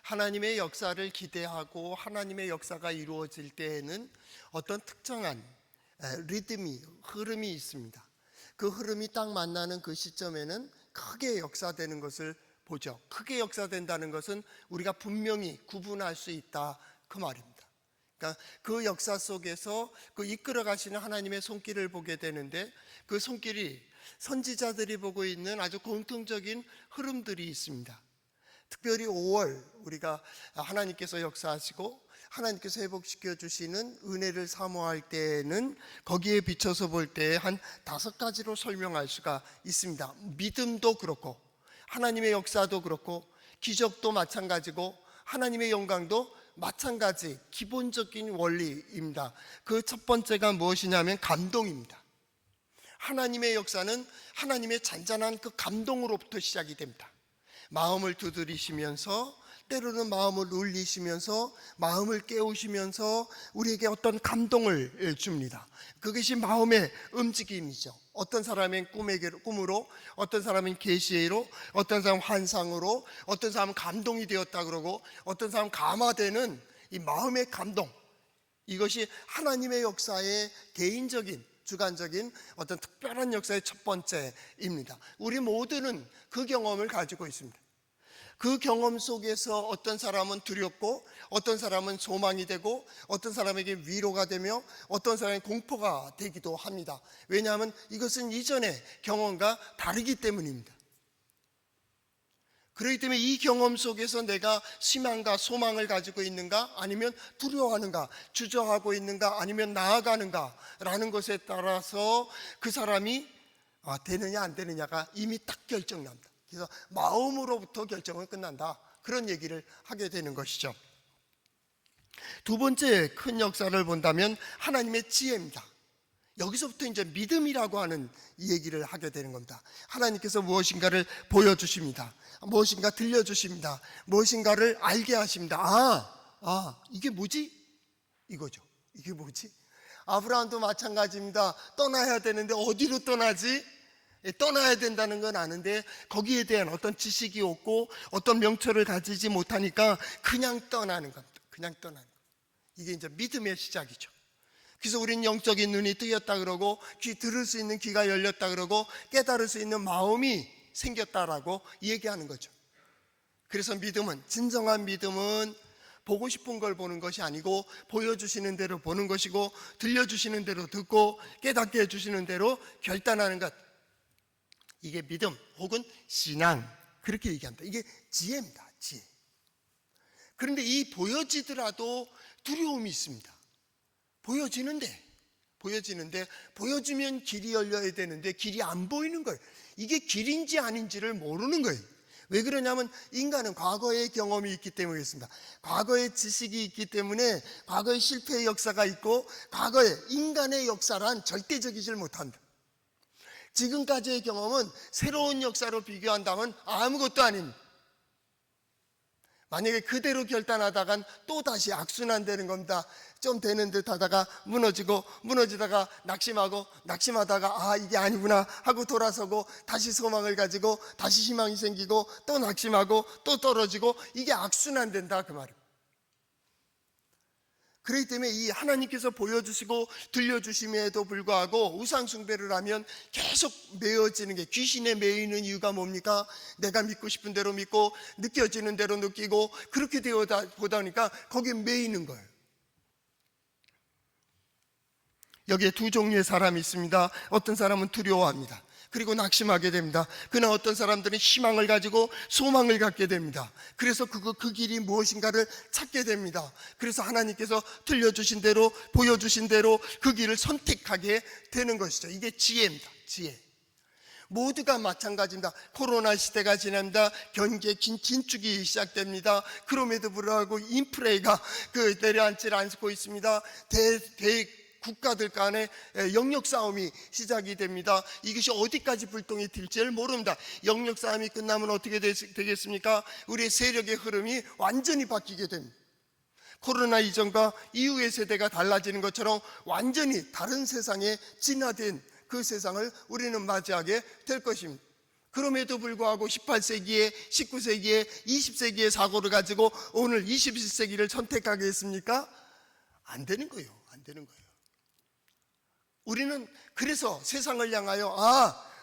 하나님의 역사를 기대하고 하나님의 역사가 이루어질 때에는 어떤 특정한 흐름이 있습니다. 그 흐름이 딱 만나는 그 시점에는 크게 역사되는 것을 보죠. 크게 역사된다는 것은 우리가 분명히 구분할 수 있다, 그 말입니다. 그러니까 그 역사 속에서 그 이끌어 가시는 하나님의 손길을 보게 되는데, 그 손길이 선지자들이 보고 있는 아주 공통적인 흐름들이 있습니다. 특별히 5월 우리가 하나님께서 역사하시고 하나님께서 회복시켜 주시는 은혜를 사모할 때에는 거기에 비춰서 볼 때 한 5가지로 설명할 수가 있습니다. 믿음도 그렇고 하나님의 역사도 그렇고 기적도 마찬가지고 하나님의 영광도 마찬가지 기본적인 원리입니다. 그 첫 번째가 무엇이냐면 감동입니다. 하나님의 역사는 하나님의 잔잔한 그 감동으로부터 시작이 됩니다. 마음을 두드리시면서, 때로는 마음을 울리시면서, 마음을 깨우시면서 우리에게 어떤 감동을 줍니다. 그것이 마음의 움직임이죠. 어떤 사람은 꿈으로, 어떤 사람은 계시로, 어떤 사람은 환상으로, 어떤 사람은 감동이 되었다 그러고, 어떤 사람은 감화되는 이 마음의 감동, 이것이 하나님의 역사의 개인적인 주관적인 어떤 특별한 역사의 첫 번째입니다. 우리 모두는 그 경험을 가지고 있습니다. 그 경험 속에서 어떤 사람은 두렵고, 어떤 사람은 소망이 되고, 어떤 사람에게 위로가 되며, 어떤 사람의 공포가 되기도 합니다. 왜냐하면 이것은 이전의 경험과 다르기 때문입니다. 그렇기 때문에 이 경험 속에서 내가 희망과 소망을 가지고 있는가, 아니면 두려워하는가, 주저하고 있는가, 아니면 나아가는가 라는 것에 따라서 그 사람이 되느냐 안 되느냐가 이미 딱 결정납니다. 그래서 마음으로부터 결정은 끝난다, 그런 얘기를 하게 되는 것이죠. 두 번째 큰 역사를 본다면 하나님의 지혜입니다. 여기서부터 이제 믿음이라고 하는 이 얘기를 하게 되는 겁니다. 하나님께서 무엇인가를 보여주십니다. 무엇인가 들려주십니다. 무엇인가를 알게 하십니다. 이게 뭐지? 이거죠. 이게 뭐지? 아브라함도 마찬가지입니다. 떠나야 되는데 어디로 떠나지? 떠나야 된다는 건 아는데 거기에 대한 어떤 지식이 없고 어떤 명철을 가지지 못하니까 그냥 떠나는 겁니다. 그냥 떠나는 것. 이게 이제 믿음의 시작이죠. 그래서 우리는 영적인 눈이 뜨였다 그러고, 들을 수 있는 귀가 열렸다 그러고, 깨달을 수 있는 마음이 생겼다라고 얘기하는 거죠. 그래서 믿음은, 진정한 믿음은 보고 싶은 걸 보는 것이 아니고 보여주시는 대로 보는 것이고, 들려주시는 대로 듣고 깨닫게 해주시는 대로 결단하는 것, 이게 믿음 혹은 신앙, 그렇게 얘기합니다. 이게 지혜입니다. 지혜. 그런데 이 보여지더라도 두려움이 있습니다. 보여지는데 보여지면 길이 열려야 되는데 길이 안 보이는 거예요. 이게 길인지 아닌지를 모르는 거예요. 왜 그러냐면 인간은 과거의 경험이 있기 때문이겠습니다. 과거의 지식이 있기 때문에 과거의 실패의 역사가 있고, 과거의 인간의 역사란 절대적이질 못한다. 지금까지의 경험은 새로운 역사로 비교한다면 아무것도 아닙니다. 만약에 그대로 결단하다간 또 다시 악순환되는 겁니다. 좀 되는 듯 하다가 무너지다가 낙심하다가 이게 아니구나 하고 돌아서고, 다시 소망을 가지고 다시 희망이 생기고 또 낙심하고 또 떨어지고, 이게 악순환된다, 그 말입니다. 그렇기 때문에 이 하나님께서 보여주시고 들려주심에도 불구하고 우상숭배를 하면 계속 매어지는 게, 귀신에 매이는 이유가 뭡니까? 내가 믿고 싶은 대로 믿고 느껴지는 대로 느끼고 그렇게 되다 보니까 거기에 매이는 거예요. 여기에 두 종류의 사람이 있습니다. 어떤 사람은 두려워합니다. 그리고 낙심하게 됩니다. 그러나 어떤 사람들은 희망을 가지고 소망을 갖게 됩니다. 그래서 그 길이 무엇인가를 찾게 됩니다. 그래서 하나님께서 들려주신 대로, 보여주신 대로 그 길을 선택하게 되는 것이죠. 이게 지혜입니다. 지혜. 모두가 마찬가지입니다. 코로나 시대가 지납니다. 경기의 긴축이 시작됩니다. 그럼에도 불구하고 인플레가 내려앉질 않고 있습니다. 국가들 간의 영역 싸움이 시작이 됩니다. 이것이 어디까지 불똥이 튈지를 모릅니다. 영역 싸움이 끝나면 어떻게 되겠습니까? 우리의 세력의 흐름이 완전히 바뀌게 됩니다. 코로나 이전과 이후의 세대가 달라지는 것처럼 완전히 다른 세상에 진화된 그 세상을 우리는 맞이하게 될 것입니다. 그럼에도 불구하고 18세기에 19세기에 20세기의 사고를 가지고 오늘 21세기를 선택하겠습니까? 안 되는 거예요. 안 되는 거예요. 우리는 그래서 세상을 향하여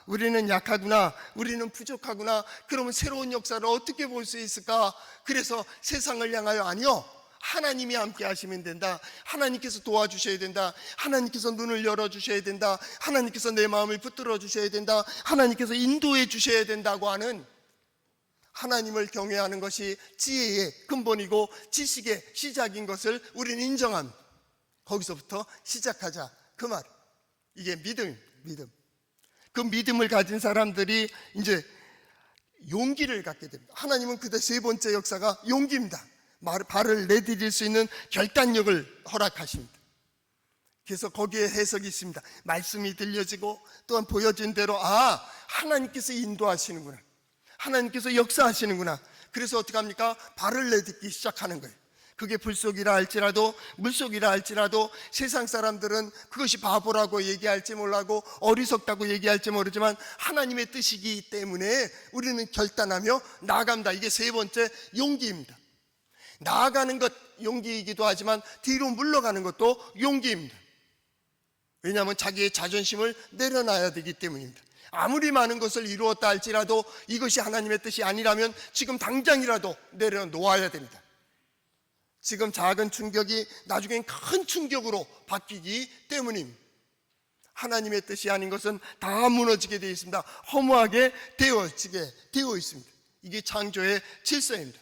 우리는 약하구나, 우리는 부족하구나, 그러면 새로운 역사를 어떻게 볼 수 있을까? 그래서 세상을 향하여 아니요, 하나님이 함께 하시면 된다. 하나님께서 도와주셔야 된다. 하나님께서 눈을 열어주셔야 된다. 하나님께서 내 마음을 붙들어 주셔야 된다. 하나님께서 인도해 주셔야 된다고 하는, 하나님을 경외하는 것이 지혜의 근본이고 지식의 시작인 것을 우리는 인정합니다. 거기서부터 시작하자, 그 말. 이게 믿음. 그 믿음을 가진 사람들이 이제 용기를 갖게 됩니다. 하나님은 그때 세 번째 역사가 용기입니다. 발을 내디딜 수 있는 결단력을 허락하십니다. 그래서 거기에 해석이 있습니다. 말씀이 들려지고 또한 보여진 대로 하나님께서 인도하시는구나, 하나님께서 역사하시는구나. 그래서 어떻게 합니까? 발을 내딛기 시작하는 거예요. 그게 불속이라 할지라도 물속이라 할지라도 세상 사람들은 그것이 바보라고 얘기할지 몰라고 어리석다고 얘기할지 모르지만 하나님의 뜻이기 때문에 우리는 결단하며 나아갑니다. 이게 세 번째 용기입니다. 나아가는 것 용기이기도 하지만 뒤로 물러가는 것도 용기입니다. 왜냐하면 자기의 자존심을 내려놔야 되기 때문입니다. 아무리 많은 것을 이루었다 할지라도 이것이 하나님의 뜻이 아니라면 지금 당장이라도 내려놓아야 됩니다. 지금 작은 충격이 나중엔 큰 충격으로 바뀌기 때문입니다. 하나님의 뜻이 아닌 것은 다 무너지게 되어 있습니다. 허무하게 되어지게 되어 있습니다. 이게 창조의 질서입니다.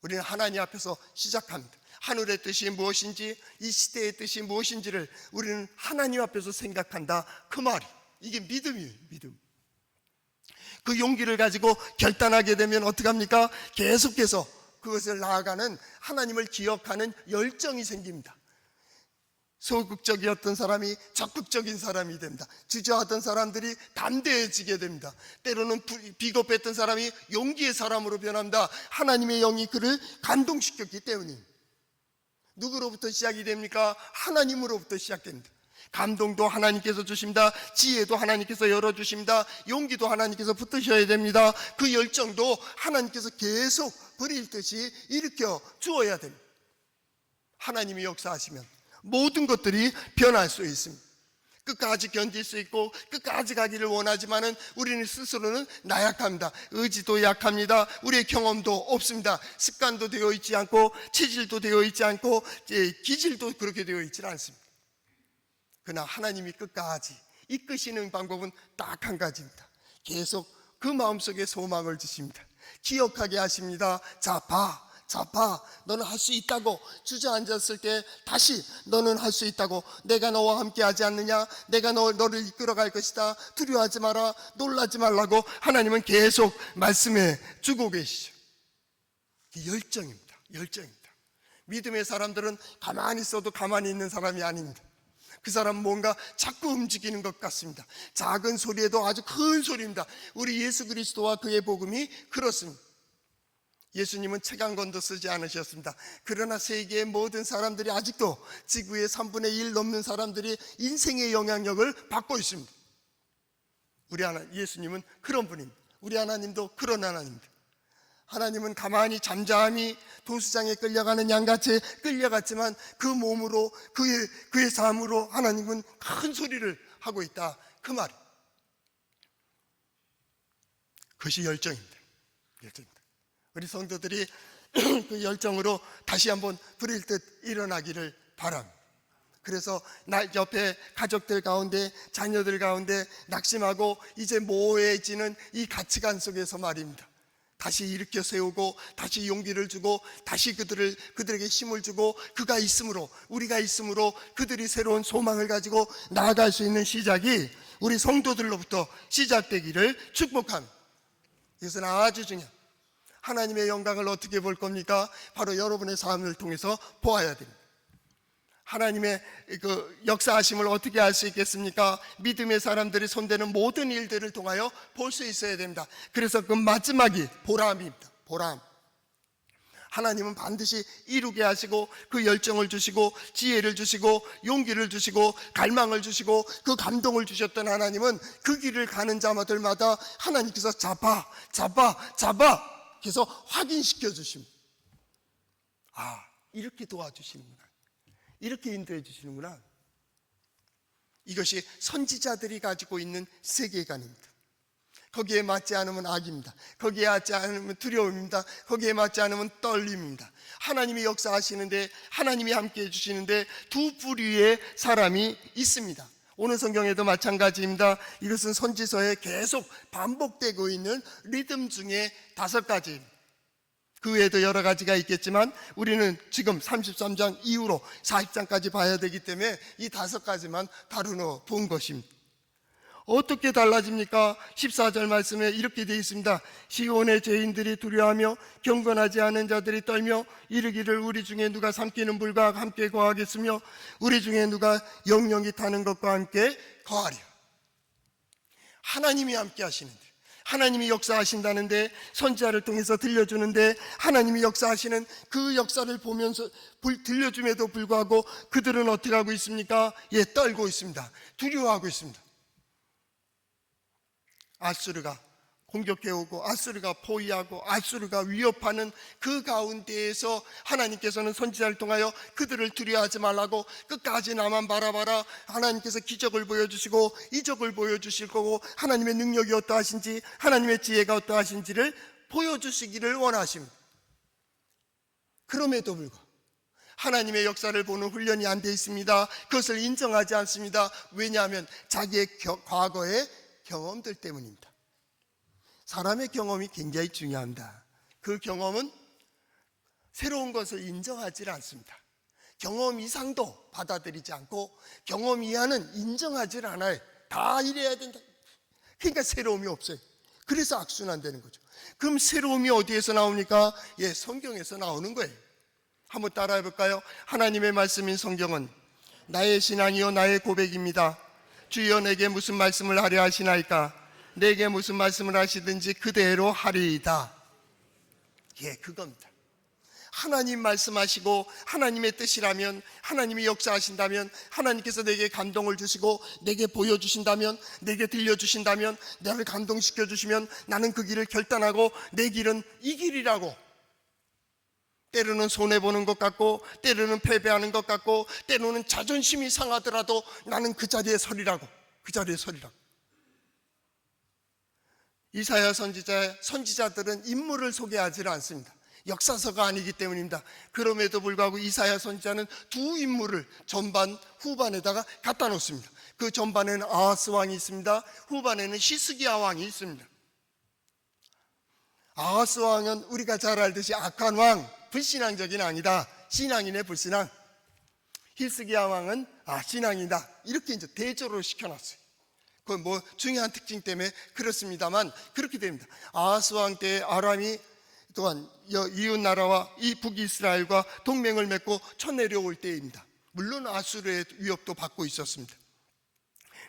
우리는 하나님 앞에서 시작합니다. 하늘의 뜻이 무엇인지, 이 시대의 뜻이 무엇인지를 우리는 하나님 앞에서 생각한다, 그 말이. 이게 믿음이에요. 믿음. 그 용기를 가지고 결단하게 되면 어떻게 합니까? 계속해서 그것을 나아가는, 하나님을 기억하는 열정이 생깁니다. 소극적이었던 사람이 적극적인 사람이 됩니다. 주저하던 사람들이 담대해지게 됩니다. 때로는 비겁했던 사람이 용기의 사람으로 변합니다. 하나님의 영이 그를 감동시켰기 때문입니다. 누구로부터 시작이 됩니까? 하나님으로부터 시작됩니다. 감동도 하나님께서 주십니다. 지혜도 하나님께서 열어주십니다. 용기도 하나님께서 붙드셔야 됩니다. 그 열정도 하나님께서 계속 버릴 듯이 일으켜 주어야 됩니다. 하나님이 역사하시면 모든 것들이 변할 수 있습니다. 끝까지 견딜 수 있고 끝까지 가기를 원하지만은 우리는 스스로는 나약합니다. 의지도 약합니다. 우리의 경험도 없습니다. 습관도 되어 있지 않고 체질도 되어 있지 않고 기질도 그렇게 되어 있지 않습니다. 그러나 하나님이 끝까지 이끄시는 방법은 딱 한 가지입니다. 계속 그 마음속에 소망을 주십니다. 기억하게 하십니다. 자 봐, 너는 할 수 있다고. 주저앉았을 때 다시 너는 할 수 있다고. 내가 너와 함께 하지 않느냐? 내가 너를 이끌어갈 것이다. 두려워하지 마라, 놀라지 말라고 하나님은 계속 말씀해 주고 계시죠. 열정입니다. 믿음의 사람들은 가만히 있어도 가만히 있는 사람이 아닙니다. 그 사람은 뭔가 자꾸 움직이는 것 같습니다. 작은 소리에도 아주 큰 소리입니다. 우리 예수 그리스도와 그의 복음이 그렇습니다. 예수님은 책 한 권도 쓰지 않으셨습니다. 그러나 세계의 모든 사람들이, 아직도 지구의 3분의 1 넘는 사람들이 인생의 영향력을 받고 있습니다. 우리 예수님은 그런 분입니다. 우리 하나님도 그런 하나님입니다. 하나님은 가만히 잠잠히 도수장에 끌려가는 양같이 끌려갔지만 그 몸으로, 그의 삶으로 하나님은 큰 소리를 하고 있다, 그 말이에요. 그것이 열정입니다. 우리 성도들이 그 열정으로 다시 한번 불일 듯 일어나기를 바랍니다. 그래서 옆에 가족들 가운데, 자녀들 가운데 낙심하고 이제 모호해지는 이 가치관 속에서 말입니다, 다시 일으켜 세우고 다시 용기를 주고 다시 그들에게 힘을 주고 그가 있음으로, 우리가 있음으로 그들이 새로운 소망을 가지고 나아갈 수 있는 시작이 우리 성도들로부터 시작되기를 축복합니다. 이것은 아주 중요합니다. 하나님의 영광을 어떻게 볼 겁니까? 바로 여러분의 삶을 통해서 보아야 됩니다. 하나님의 그 역사하심을 어떻게 알 수 있겠습니까? 믿음의 사람들이 손대는 모든 일들을 통하여 볼 수 있어야 됩니다. 그래서 그 마지막이 보람입니다. 보람. 하나님은 반드시 이루게 하시고 그 열정을 주시고 지혜를 주시고 용기를 주시고 갈망을 주시고 그 감동을 주셨던 하나님은 그 길을 가는 자들마다 하나님께서 잡아 계속 확인시켜 주십니다. 이렇게 도와주시는구나, 이렇게 인도해 주시는구나. 이것이 선지자들이 가지고 있는 세계관입니다. 거기에 맞지 않으면 악입니다. 거기에 맞지 않으면 두려움입니다. 거기에 맞지 않으면 떨림입니다. 하나님이 역사하시는데, 하나님이 함께해 주시는데 두 부류의 사람이 있습니다. 오늘 성경에도 마찬가지입니다. 이것은 선지서에 계속 반복되고 있는 리듬 중에 5가지입니다. 그 외에도 여러 가지가 있겠지만 우리는 지금 33장 이후로 40장까지 봐야 되기 때문에 이 5가지만 다루어 본 것입니다. 어떻게 달라집니까? 14절 말씀에 이렇게 되어 있습니다. 시온의 죄인들이 두려워하며 경건하지 않은 자들이 떨며 이르기를 우리 중에 누가 삼키는 불과 함께 거하겠으며 우리 중에 누가 영영이 타는 것과 함께 거하리라. 하나님이 함께 하시는데, 하나님이 역사하신다는데, 선지자를 통해서 들려주는데, 하나님이 역사하시는 그 역사를 보면서 들려줌에도 불구하고 그들은 어떻게 하고 있습니까? 떨고 있습니다. 두려워하고 있습니다. 아수르가 공격해오고 아수르가 포위하고 아수르가 위협하는 그 가운데에서 하나님께서는 선지자를 통하여 그들을 두려워하지 말라고 끝까지 나만 바라봐라, 하나님께서 기적을 보여주시고 이적을 보여주실 거고 하나님의 능력이 어떠하신지 하나님의 지혜가 어떠하신지를 보여주시기를 원하십니다. 그럼에도 불구하고 하나님의 역사를 보는 훈련이 안 돼 있습니다. 그것을 인정하지 않습니다. 왜냐하면 자기의 과거의 경험들 때문입니다. 사람의 경험이 굉장히 중요합니다. 그 경험은 새로운 것을 인정하지 않습니다. 경험 이상도 받아들이지 않고 경험 이하는 인정하지 않아요. 다 이래야 된다. 그러니까 새로움이 없어요. 그래서 악순환되는 거죠. 그럼 새로움이 어디에서 나옵니까? 성경에서 나오는 거예요. 한번 따라해 볼까요? 하나님의 말씀인 성경은 나의 신앙이요 나의 고백입니다. 주여 내게 무슨 말씀을 하려 하시나이까? 내게 무슨 말씀을 하시든지 그대로 하리이다. 그겁니다. 하나님 말씀하시고 하나님의 뜻이라면, 하나님이 역사하신다면, 하나님께서 내게 감동을 주시고 내게 보여주신다면, 내게 들려주신다면, 나를 감동시켜 주시면 나는 그 길을 결단하고 내 길은 이 길이라고, 때로는 손해보는 것 같고 때로는 패배하는 것 같고 때로는 자존심이 상하더라도 나는 그 자리에 서리라고, 그 자리에 서리라고. 이사야 선지자들은 인물을 소개하지 않습니다. 역사서가 아니기 때문입니다. 그럼에도 불구하고 이사야 선지자는 두 인물을 전반 후반에다가 갖다 놓습니다. 그 전반에는 아하스 왕이 있습니다. 후반에는 히스기야 왕이 있습니다. 아하스 왕은 우리가 잘 알듯이 악한 왕, 불신앙적인 왕이다. 신앙인의 불신앙. 히스기야 왕은 신앙이다. 이렇게 이제 대조를 시켜놨어요. 그건 뭐 중요한 특징 때문에 그렇습니다만 그렇게 됩니다. 아하스 왕 때 아람이 또한 이웃 나라와 이 북이스라엘과 동맹을 맺고 쳐내려올 때입니다. 물론 아수르의 위협도 받고 있었습니다.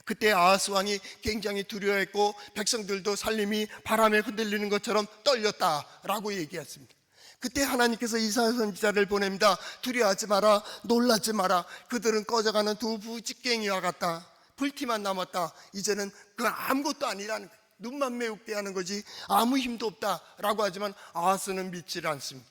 그때 아하스 왕이 굉장히 두려워했고 백성들도 살림이 바람에 흔들리는 것처럼 떨렸다라고 얘기했습니다. 그때 하나님께서 이사야 선지자를 보냅니다. 두려워하지 마라, 놀라지 마라. 그들은 꺼져가는 두 부직갱이와 같다. 불티만 남았다. 이제는 그건 아무것도 아니라는 거예요. 눈만 매혹게 하는 거지 아무 힘도 없다라고 하지만 아하스는 믿지 않습니다.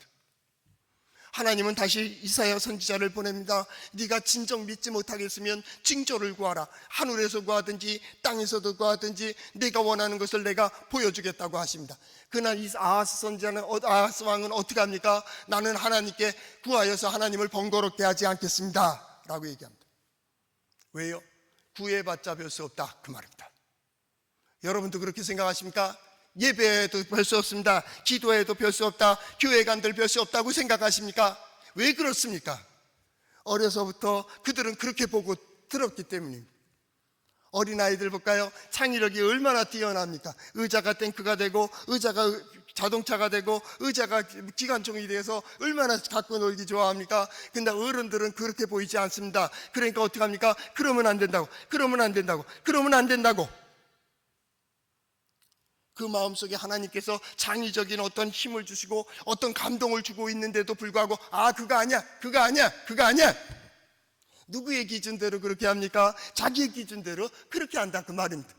하나님은 다시 이사야 선지자를 보냅니다. 네가 진정 믿지 못하겠으면 징조를 구하라. 하늘에서 구하든지 땅에서도 구하든지 네가 원하는 것을 내가 보여주겠다고 하십니다. 그날 이 아하스 왕은 어떻게 합니까? 나는 하나님께 구하여서 하나님을 번거롭게 하지 않겠습니다 라고 얘기합니다. 왜요? 구해봤자 별 수 없다 그 말입니다. 여러분도 그렇게 생각하십니까? 예배에도 별 수 없습니다. 기도에도 별 수 없다. 교회 간들 별 수 없다고 생각하십니까? 왜 그렇습니까? 어려서부터 그들은 그렇게 보고 들었기 때문입니다. 어린아이들 볼까요? 창의력이 얼마나 뛰어납니까? 의자가 탱크가 되고 의자가 자동차가 되고 의자가 기관총이 돼서 얼마나 갖고 놀기 좋아합니까? 근데 어른들은 그렇게 보이지 않습니다. 그러니까 어떻게 합니까? 그러면 안 된다고, 그러면 안 된다고, 그러면 안 된다고. 그 마음속에 하나님께서 창의적인 어떤 힘을 주시고 어떤 감동을 주고 있는데도 불구하고 그거 아니야, 그거 아니야, 그거 아니야. 누구의 기준대로 그렇게 합니까? 자기의 기준대로 그렇게 한다 그 말입니다.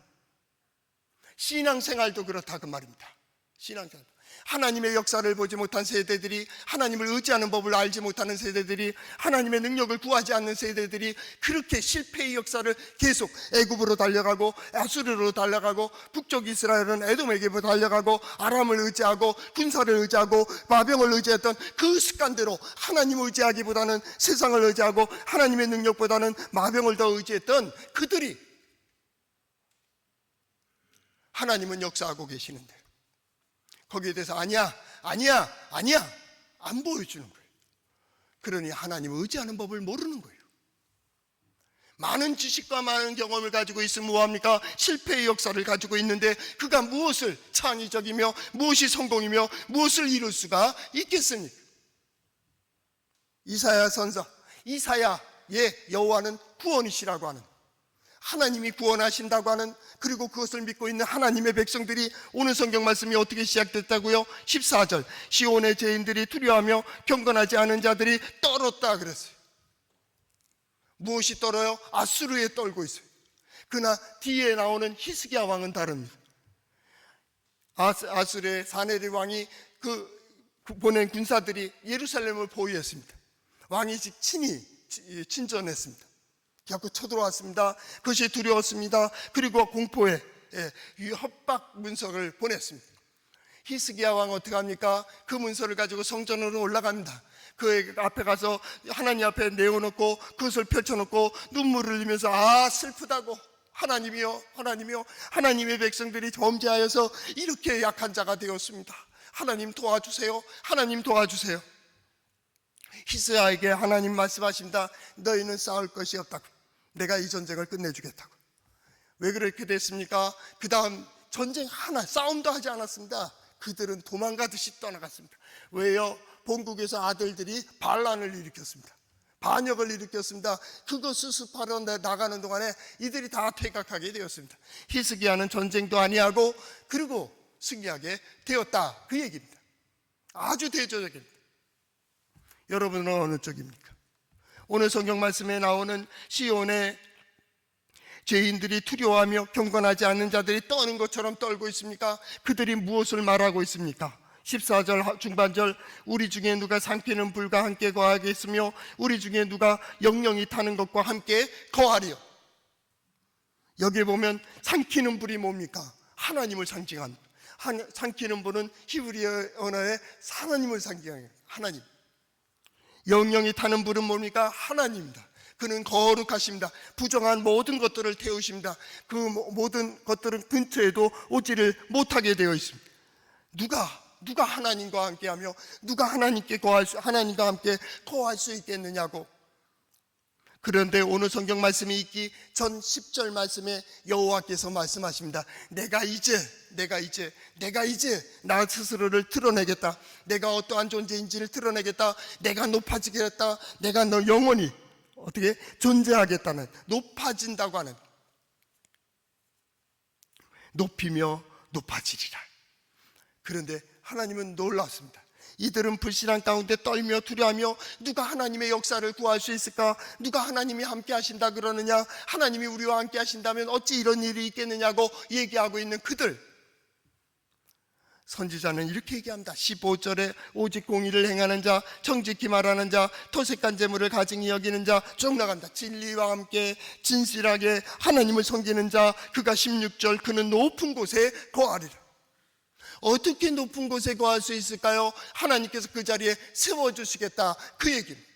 신앙생활도 그렇다 그 말입니다. 신앙생활, 하나님의 역사를 보지 못한 세대들이, 하나님을 의지하는 법을 알지 못하는 세대들이, 하나님의 능력을 구하지 않는 세대들이 그렇게 실패의 역사를 계속 애굽으로 달려가고 아수르로 달려가고 북쪽 이스라엘은 에돔에게 달려가고 아람을 의지하고 군사를 의지하고 마병을 의지했던 그 습관대로 하나님을 의지하기보다는 세상을 의지하고 하나님의 능력보다는 마병을 더 의지했던 그들이 하나님은 역사하고 계시는데 거기에 대해서 아니야 안 보여주는 거예요. 그러니 하나님을 의지하는 법을 모르는 거예요. 많은 지식과 많은 경험을 가지고 있으면 뭐합니까? 실패의 역사를 가지고 있는데 그가 무엇을 창의적이며 무엇이 성공이며 무엇을 이룰 수가 있겠습니까? 이사야 선서, 이사야의 여호와는 구원이시라고 하는, 하나님이 구원하신다고 하는, 그리고 그것을 믿고 있는 하나님의 백성들이 오늘 성경 말씀이 어떻게 시작됐다고요? 14절, 시온의 죄인들이 두려워하며 경건하지 않은 자들이 떨었다 그랬어요. 무엇이 떨어요? 아수르에 떨고 있어요. 그러나 뒤에 나오는 히스기야 왕은 다릅니다. 아수르의 사네립 왕이 보낸 군사들이 예루살렘을 보유했습니다. 왕이 친히 친전했습니다. 자꾸 쳐들어왔습니다. 그것이 두려웠습니다. 그리고 공포에 협박 문서를 보냈습니다. 히스기야 왕 어떻게 합니까? 그 문서를 가지고 성전으로 올라갑니다. 그 앞에 가서 하나님 앞에 내어놓고 그것을 펼쳐놓고 눈물을 흘리면서 슬프다고, 하나님이요 하나님의 백성들이 범죄하여서 이렇게 약한 자가 되었습니다. 하나님 도와주세요. 하나님 도와주세요. 히스기야에게 하나님 말씀하십니다. 너희는 싸울 것이 없다고. 내가 이 전쟁을 끝내주겠다고. 왜 그렇게 됐습니까? 그 다음 전쟁 싸움도 하지 않았습니다. 그들은 도망가듯이 떠나갔습니다. 왜요? 본국에서 아들들이 반란을 일으켰습니다. 반역을 일으켰습니다. 그거 수습하러 나가는 동안에 이들이 다 퇴각하게 되었습니다. 히스기야는 전쟁도 아니하고 그리고 승리하게 되었다 그 얘기입니다. 아주 대조적입니다. 여러분은 어느 쪽입니까? 오늘 성경 말씀에 나오는 시온의 죄인들이 두려워하며 경건하지 않는 자들이 떠는 것처럼 떨고 있습니까? 그들이 무엇을 말하고 있습니까? 14절 중반절, 우리 중에 누가 상피는 불과 함께 거하겠으며 우리 중에 누가 영영이 타는 것과 함께 거하리요. 여기에 보면 삼키는 불이 뭡니까? 하나님을 상징합니다. 삼키는 불은 히브리어 언어에 하나님을 상징해요. 하나님. 영영이 타는 불은 뭡니까? 하나님입니다. 그는 거룩하십니다. 부정한 모든 것들을 태우십니다. 그 모든 것들은 근처에도 오지를 못하게 되어 있습니다. 누가 하나님과 함께하며 누가 하나님과 함께 거할 수 있겠느냐고. 그런데 오늘 성경 말씀이 있기 전 10절 말씀에 여호와께서 말씀하십니다. 내가 이제 나 스스로를 드러내겠다. 내가 어떠한 존재인지를 드러내겠다. 내가 높아지겠다. 내가 너 영원히 어떻게 존재하겠다는, 높아진다고 하는, 높이며 높아지리라. 그런데 하나님은 놀랐습니다. 이들은 불신앙 가운데 떨며 두려워하며 누가 하나님의 역사를 구할 수 있을까? 누가 하나님이 함께 하신다 그러느냐? 하나님이 우리와 함께 하신다면 어찌 이런 일이 있겠느냐고 얘기하고 있는 그들. 선지자는 이렇게 얘기합니다. 15절에 오직 공의를 행하는 자, 정직히 말하는 자, 토색한 재물을 가증히 여기는 자, 쭉 나간다. 진리와 함께 진실하게 하나님을 섬기는 자, 그가 16절, 그는 높은 곳에 거하리라. 어떻게 높은 곳에 거할 수 있을까요? 하나님께서 그 자리에 세워주시겠다 그 얘기입니다.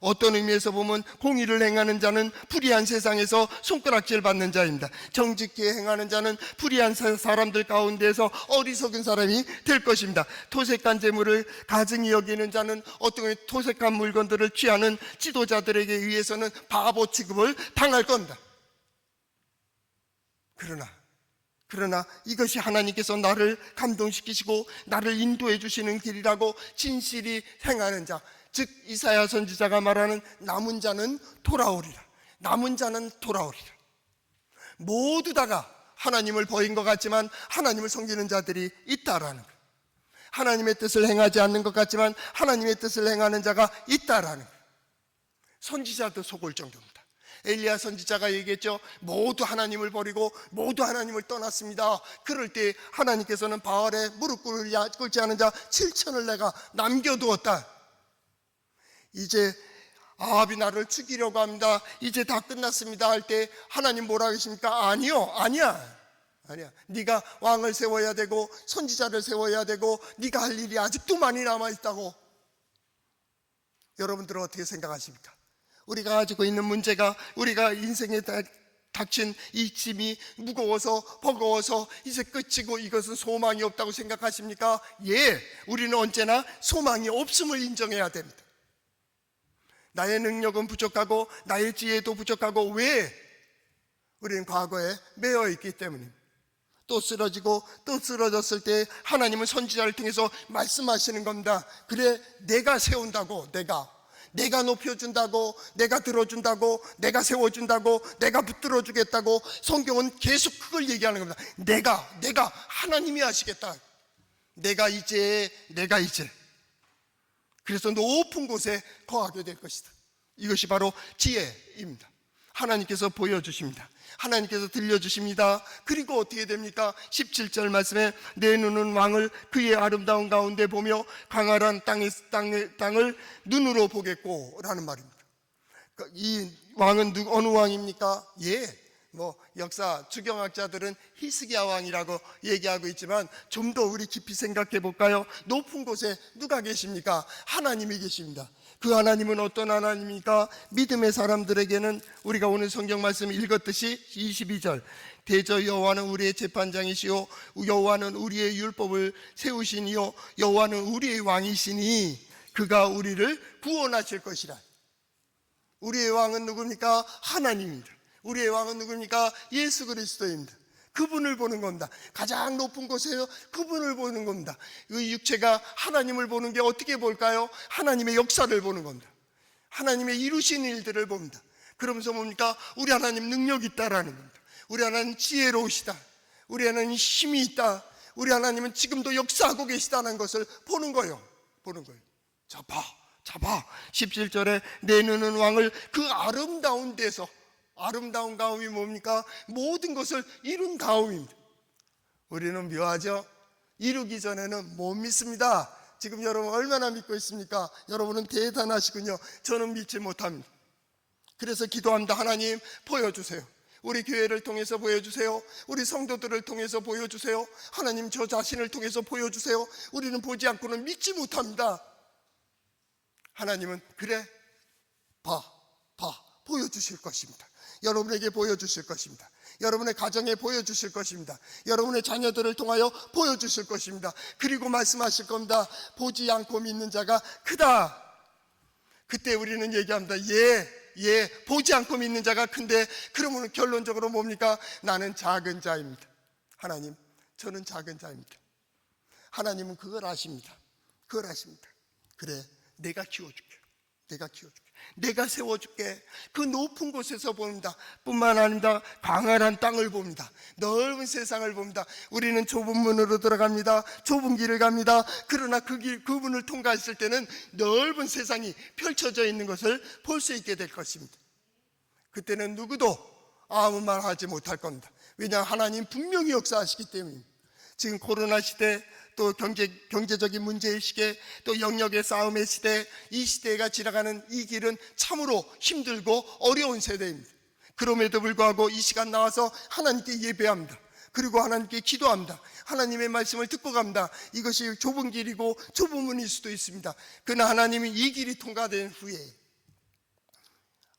어떤 의미에서 보면 공의를 행하는 자는 불의한 세상에서 손가락질 받는 자입니다. 정직히 행하는 자는 불의한 사람들 가운데서 어리석은 사람이 될 것입니다. 토색한 재물을 가증히 여기는 자는 어떤 토색한 물건들을 취하는 지도자들에게 의해서는 바보 취급을 당할 겁니다. 그러나 이것이 하나님께서 나를 감동시키시고 나를 인도해 주시는 길이라고 진실이 행하는 자, 즉 이사야 선지자가 말하는 남은 자는 돌아오리라. 남은 자는 돌아오리라. 모두 다가 하나님을 버린 것 같지만 하나님을 섬기는 자들이 있다라는 거예요. 하나님의 뜻을 행하지 않는 것 같지만 하나님의 뜻을 행하는 자가 있다라는 거예요. 선지자도 속을 정도입니다. 엘리야 선지자가 얘기했죠. 모두 하나님을 버리고 모두 하나님을 떠났습니다. 그럴 때 하나님께서는 바알에 무릎 꿇지 않은 자 7천을 내가 남겨두었다. 이제 아합이 나를 죽이려고 합니다. 이제 다 끝났습니다 할 때 하나님 뭐라고 하십니까? 아니야. 네가 왕을 세워야 되고 선지자를 세워야 되고 네가 할 일이 아직도 많이 남아있다고. 여러분들은 어떻게 생각하십니까? 우리가 가지고 있는 문제가, 우리가 인생에 닥친 이 짐이 무거워서 버거워서 이제 끝이고 이것은 소망이 없다고 생각하십니까? 예, 우리는 언제나 소망이 없음을 인정해야 됩니다. 나의 능력은 부족하고 나의 지혜도 부족하고, 왜? 우리는 과거에 매여 있기 때문입니다. 또 쓰러지고 또 쓰러졌을 때 하나님은 선지자를 통해서 말씀하시는 겁니다. 그래, 내가 세운다고, 내가 높여준다고, 내가 들어준다고, 내가 세워준다고, 내가 붙들어주겠다고. 성경은 계속 그걸 얘기하는 겁니다. 내가 하나님이 하시겠다. 내가 이제 그래서 높은 곳에 거하게 될 것이다. 이것이 바로 지혜입니다. 하나님께서 보여주십니다. 하나님께서 들려주십니다. 그리고 어떻게 됩니까? 17절 말씀에 내 눈은 왕을 그의 아름다운 가운데 보며 강활한 땅을 눈으로 보겠고 라는 말입니다. 이 왕은 어느 왕입니까? 역사 주경학자들은 히스기야 왕이라고 얘기하고 있지만 좀 더 우리 깊이 생각해 볼까요? 높은 곳에 누가 계십니까? 하나님이 계십니다. 그 하나님은 어떤 하나님입니까? 믿음의 사람들에게는 우리가 오늘 성경 말씀 읽었듯이 22절 대저 여호와는 우리의 재판장이시요 여호와는 우리의 율법을 세우시니요 여호와는 우리의 왕이시니 그가 우리를 구원하실 것이라. 우리의 왕은 누굽니까? 하나님입니다. 우리의 왕은 누굽니까? 예수 그리스도입니다. 그분을 보는 겁니다. 가장 높은 곳에서 그분을 보는 겁니다. 이 육체가 하나님을 보는 게 어떻게 볼까요? 하나님의 역사를 보는 겁니다. 하나님의 이루신 일들을 봅니다. 그러면서 뭡니까? 우리 하나님 능력이 있다라는 겁니다. 우리 하나님 지혜로우시다. 우리 하나님 힘이 있다. 우리 하나님은 지금도 역사하고 계시다는 것을 보는 거예요. 자 봐. 17절에 내 눈은 왕을 그 아름다운 데서, 아름다운 가움이 뭡니까? 모든 것을 이룬 가움입니다. 우리는 묘하죠? 이루기 전에는 못 믿습니다. 지금 여러분 얼마나 믿고 있습니까? 여러분은 대단하시군요. 저는 믿지 못합니다. 그래서 기도합니다. 하나님 보여주세요. 우리 교회를 통해서 보여주세요. 우리 성도들을 통해서 보여주세요. 하나님 저 자신을 통해서 보여주세요. 우리는 보지 않고는 믿지 못합니다. 하나님은 그래 봐 보여주실 것입니다. 여러분에게 보여주실 것입니다. 여러분의 가정에 보여주실 것입니다. 여러분의 자녀들을 통하여 보여주실 것입니다. 그리고 말씀하실 겁니다. 보지 않고 믿는 자가 크다. 그때 우리는 얘기합니다. 보지 않고 믿는 자가 큰데, 그러면 결론적으로 뭡니까? 나는 작은 자입니다. 하나님, 저는 작은 자입니다. 하나님은 그걸 아십니다. 그래, 내가 키워줄게. 내가 세워줄게. 그 높은 곳에서 봅니다. 뿐만 아닙니다. 광활한 땅을 봅니다. 넓은 세상을 봅니다. 우리는 좁은 문으로 들어갑니다. 좁은 길을 갑니다. 그러나 그 문을 통과했을 때는 넓은 세상이 펼쳐져 있는 것을 볼 수 있게 될 것입니다. 그때는 누구도 아무 말 하지 못할 겁니다. 왜냐하면 하나님 분명히 역사하시기 때문입니다. 지금 코로나 시대, 또 경제적인 문제의 시대, 또 영역의 싸움의 시대, 이 시대가 지나가는 이 길은 참으로 힘들고 어려운 세대입니다. 그럼에도 불구하고 이 시간 나와서 하나님께 예배합니다. 그리고 하나님께 기도합니다. 하나님의 말씀을 듣고 갑니다. 이것이 좁은 길이고 좁은 문일 수도 있습니다. 그러나 하나님이 이 길이 통과된 후에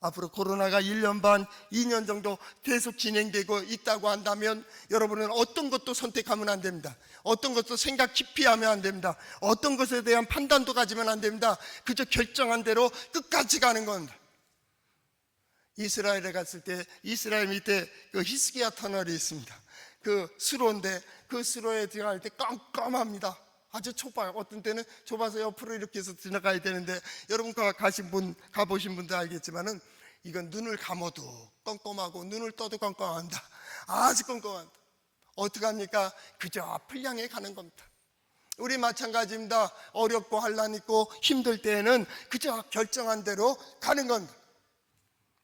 앞으로 코로나가 1년 반, 2년 정도 계속 진행되고 있다고 한다면 여러분은 어떤 것도 선택하면 안 됩니다. 어떤 것도 생각 깊이 하면 안 됩니다. 어떤 것에 대한 판단도 가지면 안 됩니다. 그저 결정한 대로 끝까지 가는 겁니다. 이스라엘에 갔을 때 이스라엘 밑에 그 히스기야 터널이 있습니다. 그 수로인데 그 수로에 들어갈 때 깜깜합니다. 아주 좁아요. 어떤 때는 좁아서 옆으로 이렇게 해서 지나가야 되는데, 여러분 가보신 분들 알겠지만은 이건 눈을 감아도 껌껌하고 눈을 떠도 껌껌합니다. 아주 껌껌합니다. 어떡합니까? 그저 앞을 향해 가는 겁니다. 우리 마찬가지입니다. 어렵고 환난 있고 힘들 때에는 그저 결정한 대로 가는 겁니다.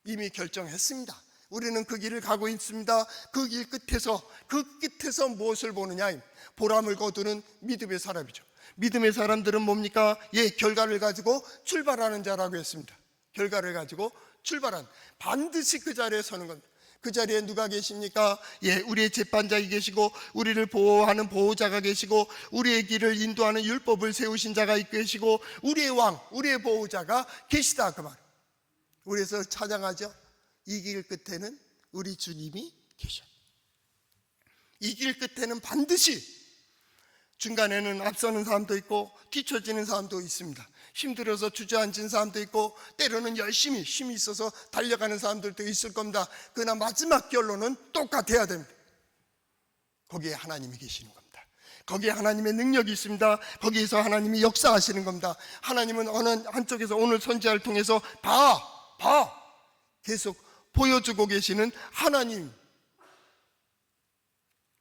이미 결정했습니다. 우리는 그 길을 가고 있습니다. 그 길 끝에서 무엇을 보느냐? 보람을 거두는 믿음의 사람이죠. 믿음의 사람들은 뭡니까? 결과를 가지고 출발하는 자라고 했습니다. 결과를 가지고 출발한, 반드시 그 자리에 서는 겁니다. 그 자리에 누가 계십니까? 우리의 재판장이 계시고, 우리를 보호하는 보호자가 계시고, 우리의 길을 인도하는 율법을 세우신 자가 계시고, 우리의 왕, 우리의 보호자가 계시다, 그 말. 우리에서 찬양하죠. 이 길 끝에는 우리 주님이 계셔. 이 길 끝에는 반드시, 중간에는 앞서는 사람도 있고 뒤처지는 사람도 있습니다. 힘들어서 주저앉은 사람도 있고, 때로는 열심히 힘이 있어서 달려가는 사람들도 있을 겁니다. 그러나 마지막 결론은 똑같아야 됩니다. 거기에 하나님이 계시는 겁니다. 거기에 하나님의 능력이 있습니다. 거기에서 하나님이 역사하시는 겁니다. 하나님은 어느 한쪽에서 오늘 선지자를 통해서 봐 계속 보여주고 계시는 하나님.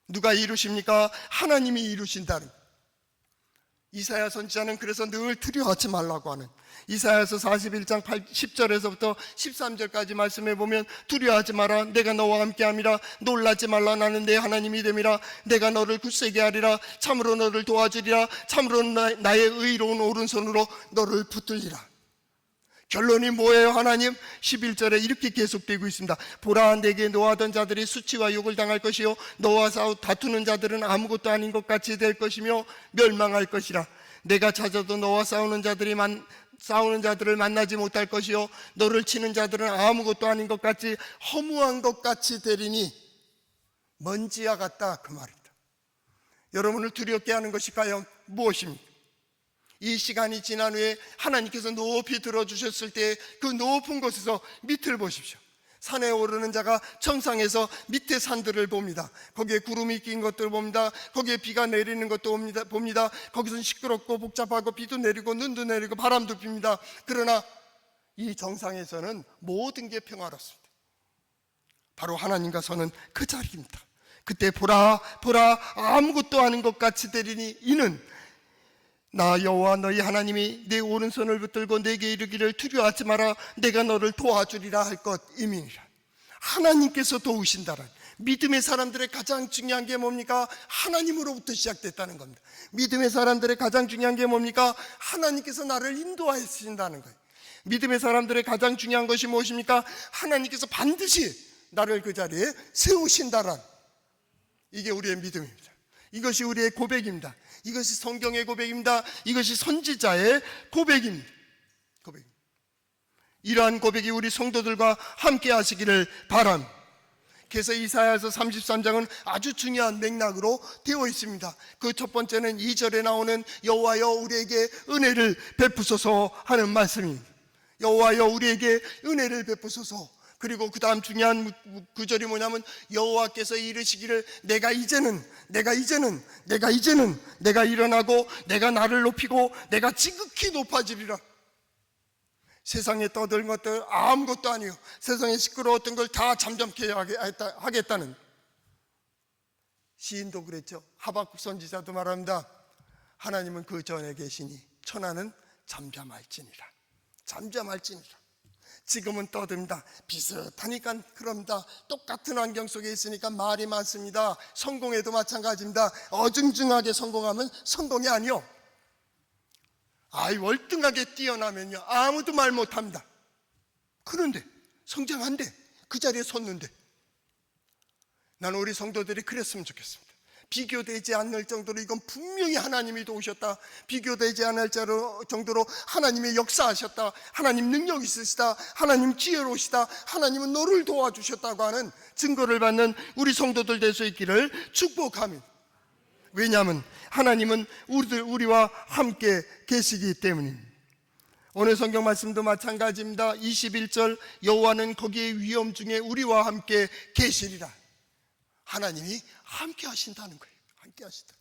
누가 이루십니까? 하나님이 이루신다는. 이사야 선지자는 그래서 늘 두려워하지 말라고 하는, 이사야서 41장 10절에서부터 13절까지 말씀해 보면, 두려워하지 마라, 내가 너와 함께함이라. 놀라지 말라, 나는 내 하나님이 됨이라. 내가 너를 굳세게 하리라. 참으로 너를 도와주리라. 참으로 나의 의로운 오른손으로 너를 붙들리라. 결론이 뭐예요? 하나님 11절에 이렇게 계속되고 있습니다. 보라, 내게 노하던 자들이 수치와 욕을 당할 것이요, 너와 다투는 자들은 아무것도 아닌 것 같이 될 것이며 멸망할 것이라. 내가 찾아도 너와 싸우는 자들을 만나지 못할 것이요, 너를 치는 자들은 아무것도 아닌 것 같이, 허무한 것 같이 되리니 먼지와 같다, 그 말입니다. 여러분을 두렵게 하는 것이 과연 무엇입니까? 이 시간이 지난 후에 하나님께서 높이 들어주셨을 때 그 높은 곳에서 밑을 보십시오. 산에 오르는 자가 정상에서 밑에 산들을 봅니다. 거기에 구름이 낀 것들을 봅니다. 거기에 비가 내리는 것도 봅니다. 거기서는 시끄럽고 복잡하고 비도 내리고 눈도 내리고 바람도 빕니다. 그러나 이 정상에서는 모든 게 평화롭습니다. 바로 하나님과 서는 그 자리입니다. 그때 보라 아무것도 아닌 것 같이 되리니, 이는 나 여호와 너희 하나님이 내 오른손을 붙들고 내게 이르기를 두려워하지 마라, 내가 너를 도와주리라 할 것임이니라. 하나님께서 도우신다는, 믿음의 사람들의 가장 중요한 게 뭡니까? 하나님으로부터 시작됐다는 겁니다. 믿음의 사람들의 가장 중요한 게 뭡니까? 하나님께서 나를 인도하신다는 거예요. 믿음의 사람들의 가장 중요한 것이 무엇입니까? 하나님께서 반드시 나를 그 자리에 세우신다란, 이게 우리의 믿음입니다. 이것이 우리의 고백입니다. 이것이 성경의 고백입니다. 이것이 선지자의 고백입니다. 이러한 고백이 우리 성도들과 함께 하시기를 바랍니다. 그래서 이사야서 33장은 아주 중요한 맥락으로 되어 있습니다. 그 첫 번째는 2절에 나오는 여호와여 우리에게 은혜를 베푸소서 하는 말씀입니다. 여호와여 우리에게 은혜를 베푸소서. 그리고 그 다음 중요한 구절이 뭐냐면, 여호와께서 이르시기를 내가 이제는 내가 일어나고 내가 나를 높이고 내가 지극히 높아지리라. 세상에 떠들 것들 아무것도 아니요, 세상에 시끄러웠던 걸 다 잠잠케 하겠다는. 시인도 그랬죠. 하박국 선지자도 말합니다. 하나님은 그 전에 계시니 천하는 잠잠할지니라. 지금은 떠듭니다. 비슷하니까 그럽니다. 똑같은 환경 속에 있으니까 말이 많습니다. 성공에도 마찬가지입니다. 어중중하게 성공하면 성공이 아니요, 월등하게 뛰어나면요 아무도 말 못합니다. 그런데 성장한데, 그 자리에 섰는데, 나는 우리 성도들이 그랬으면 좋겠습니다. 비교되지 않을 정도로 이건 분명히 하나님이 도우셨다, 비교되지 않을 정도로 하나님의 역사하셨다, 하나님 능력 있으시다, 하나님 지혜로우시다, 하나님은 너를 도와주셨다고 하는 증거를 받는 우리 성도들 될 수 있기를 축복합니다. 왜냐하면 하나님은 우리와 함께 계시기 때문입니다. 오늘 성경 말씀도 마찬가지입니다. 21절, 여호와는 거기에 위험 중에 우리와 함께 계시리라. 하나님이 함께 하신다는 거예요. 함께 하신다.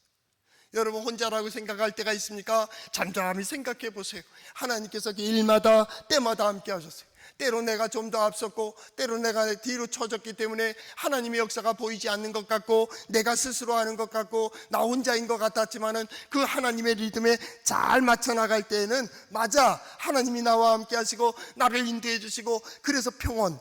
여러분 혼자라고 생각할 때가 있습니까? 잠잠히 생각해 보세요. 하나님께서 일마다 때마다 함께 하셨어요. 때로 내가 좀 더 앞섰고 때로 내가 뒤로 쳐졌기 때문에 하나님의 역사가 보이지 않는 것 같고 내가 스스로 하는 것 같고 나 혼자인 것 같았지만은 그 하나님의 리듬에 잘 맞춰 나갈 때에는 맞아, 하나님이 나와 함께 하시고 나를 인도해 주시고, 그래서 평온.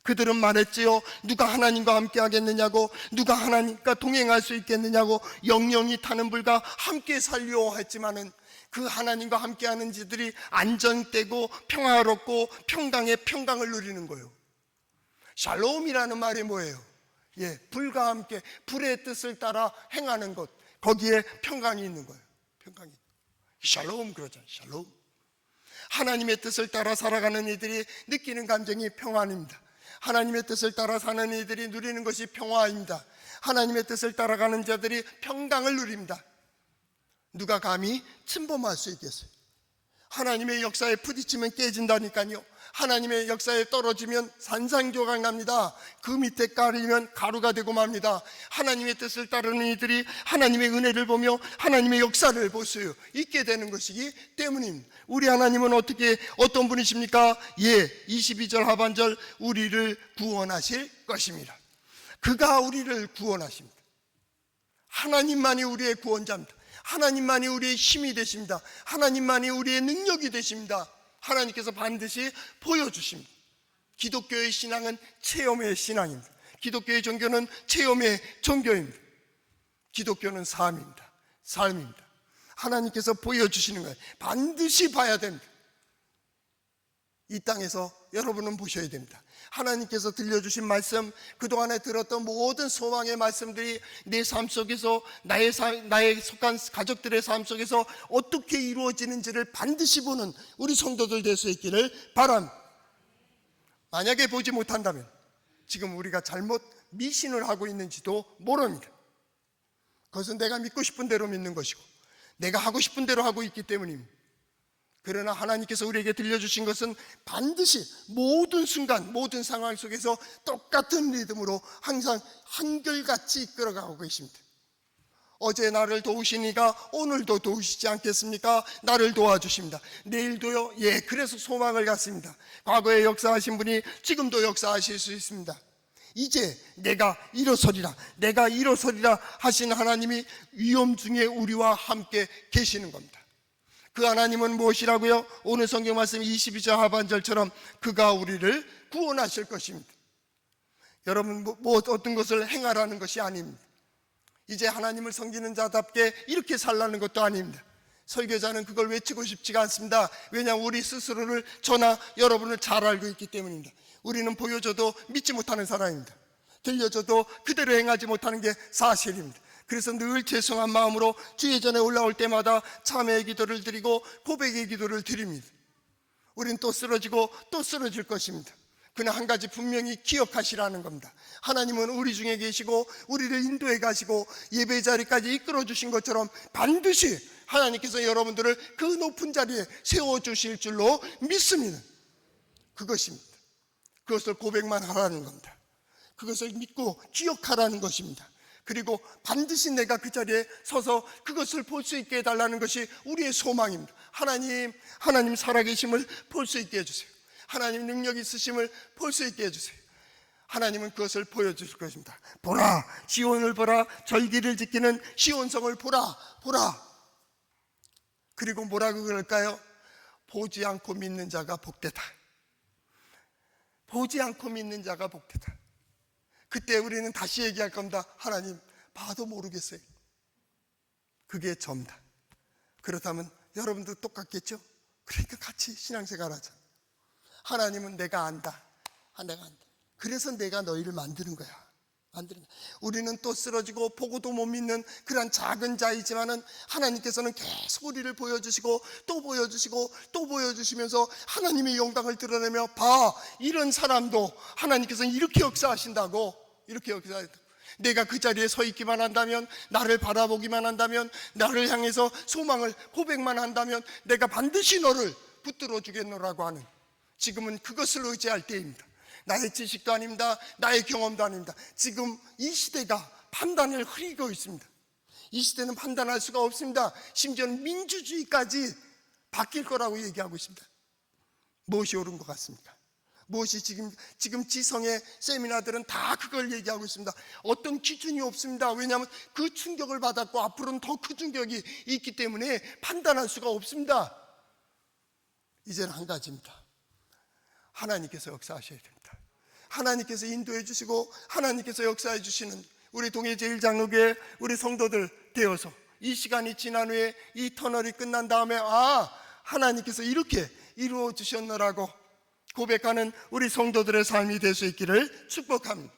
그들은 말했지요. 누가 하나님과 함께 하겠느냐고, 누가 하나님과 동행할 수 있겠느냐고, 영영이 타는 불과 함께 살려 했지만은 그 하나님과 함께하는 지들이 안정되고 평화롭고 평강의 평강을 누리는 거예요. 샬롬이라는 말이 뭐예요? 불과 함께 불의 뜻을 따라 행하는 것, 거기에 평강이 있는 거예요. 평강이. 샬롬 그러잖아요. 샬롬. 하나님의 뜻을 따라 살아가는 이들이 느끼는 감정이 평안입니다. 하나님의 뜻을 따라 사는 이들이 누리는 것이 평화입니다. 하나님의 뜻을 따라가는 자들이 평강을 누립니다. 누가 감히 침범할 수 있겠어요? 하나님의 역사에 부딪히면 깨진다니까요. 하나님의 역사에 떨어지면 산산조각 납니다. 그 밑에 깔리면 가루가 되고 맙니다. 하나님의 뜻을 따르는 이들이 하나님의 은혜를 보며 하나님의 역사를 볼 수 있게 되는 것이기 때문입니다. 우리 하나님은 어떤 분이십니까? 22절 하반절, 우리를 구원하실 것입니다. 그가 우리를 구원하십니다. 하나님만이 우리의 구원자입니다. 하나님만이 우리의 힘이 되십니다. 하나님만이 우리의 능력이 되십니다. 하나님께서 반드시 보여주십니다. 기독교의 신앙은 체험의 신앙입니다. 기독교의 종교는 체험의 종교입니다. 기독교는 삶입니다. 하나님께서 보여주시는 거예요. 반드시 봐야 됩니다. 이 땅에서 여러분은 보셔야 됩니다. 하나님께서 들려주신 말씀, 그동안에 들었던 모든 소망의 말씀들이 내 삶 속에서 나의 속한 가족들의 삶 속에서 어떻게 이루어지는지를 반드시 보는 우리 성도들 될 수 있기를 바랍니다. 만약에 보지 못한다면 지금 우리가 잘못 미신을 하고 있는지도 모릅니다. 그것은 내가 믿고 싶은 대로 믿는 것이고 내가 하고 싶은 대로 하고 있기 때문입니다. 그러나 하나님께서 우리에게 들려주신 것은 반드시 모든 순간, 모든 상황 속에서 똑같은 리듬으로 항상 한결같이 이끌어가고 계십니다. 어제 나를 도우신 이가 오늘도 도우시지 않겠습니까? 나를 도와주십니다. 내일도요. 그래서 소망을 갖습니다. 과거에 역사하신 분이 지금도 역사하실 수 있습니다. 이제 내가 일어서리라 하신 하나님이 위험 중에 우리와 함께 계시는 겁니다. 그 하나님은 무엇이라고요? 오늘 성경 말씀 22절 하반절처럼 그가 우리를 구원하실 것입니다. 여러분, 어떤 것을 행하라는 것이 아닙니다. 이제 하나님을 섬기는 자답게 이렇게 살라는 것도 아닙니다. 설교자는 그걸 외치고 싶지가 않습니다. 왜냐하면 우리 스스로를 저나 여러분을 잘 알고 있기 때문입니다. 우리는 보여줘도 믿지 못하는 사람입니다. 들려줘도 그대로 행하지 못하는 게 사실입니다. 그래서 늘 죄송한 마음으로 주의 전에 올라올 때마다 참회의 기도를 드리고 고백의 기도를 드립니다. 우린 또 쓰러지고 또 쓰러질 것입니다. 그러나 한 가지 분명히 기억하시라는 겁니다. 하나님은 우리 중에 계시고 우리를 인도해 가시고 예배 자리까지 이끌어 주신 것처럼 반드시 하나님께서 여러분들을 그 높은 자리에 세워주실 줄로 믿습니다. 그것입니다. 그것을 고백만 하라는 겁니다. 그것을 믿고 기억하라는 것입니다. 그리고 반드시 내가 그 자리에 서서 그것을 볼 수 있게 해달라는 것이 우리의 소망입니다. 하나님 살아계심을 볼 수 있게 해주세요. 하나님 능력 있으심을 볼 수 있게 해주세요. 하나님은 그것을 보여주실 것입니다. 보라, 시온을 보라, 절기를 지키는 시온성을 보라. 그리고 뭐라고 그럴까요? 보지 않고 믿는 자가 복되다. 보지 않고 믿는 자가 복되다. 그때 우리는 다시 얘기할 겁니다. 하나님, 봐도 모르겠어요. 그게 접니다. 그렇다면 여러분도 똑같겠죠? 그러니까 같이 신앙생활 하자. 하나님은 내가 안다. 내가 안다. 그래서 내가 너희를 만드는 거야. 우리는 또 쓰러지고 보고도 못 믿는 그런 작은 자이지만은 하나님께서는 계속 우리를 보여주시고 또 보여주시고 또 보여주시면서 하나님의 영광을 드러내며 봐, 이런 사람도 하나님께서는 이렇게 역사하신다고. 내가 그 자리에 서 있기만 한다면, 나를 바라보기만 한다면, 나를 향해서 소망을 고백만 한다면 내가 반드시 너를 붙들어 주겠노라고 하는, 지금은 그것을 의지할 때입니다. 나의 지식도 아닙니다. 나의 경험도 아닙니다. 지금 이 시대가 판단을 흐리고 있습니다. 이 시대는 판단할 수가 없습니다. 심지어는 민주주의까지 바뀔 거라고 얘기하고 있습니다. 무엇이 옳은 것 같습니까? 무엇이 지금 지성의 세미나들은 다 그걸 얘기하고 있습니다. 어떤 기준이 없습니다. 왜냐하면 그 충격을 받았고 앞으로는 더 큰 충격이 있기 때문에 판단할 수가 없습니다. 이제는 한 가지입니다. 하나님께서 역사하셔야 됩니다. 하나님께서 인도해 주시고 하나님께서 역사해 주시는 우리 동해제일장로교회 우리 성도들 되어서 이 시간이 지난 후에 이 터널이 끝난 다음에 하나님께서 이렇게 이루어 주셨노라고 고백하는 우리 성도들의 삶이 될 수 있기를 축복합니다.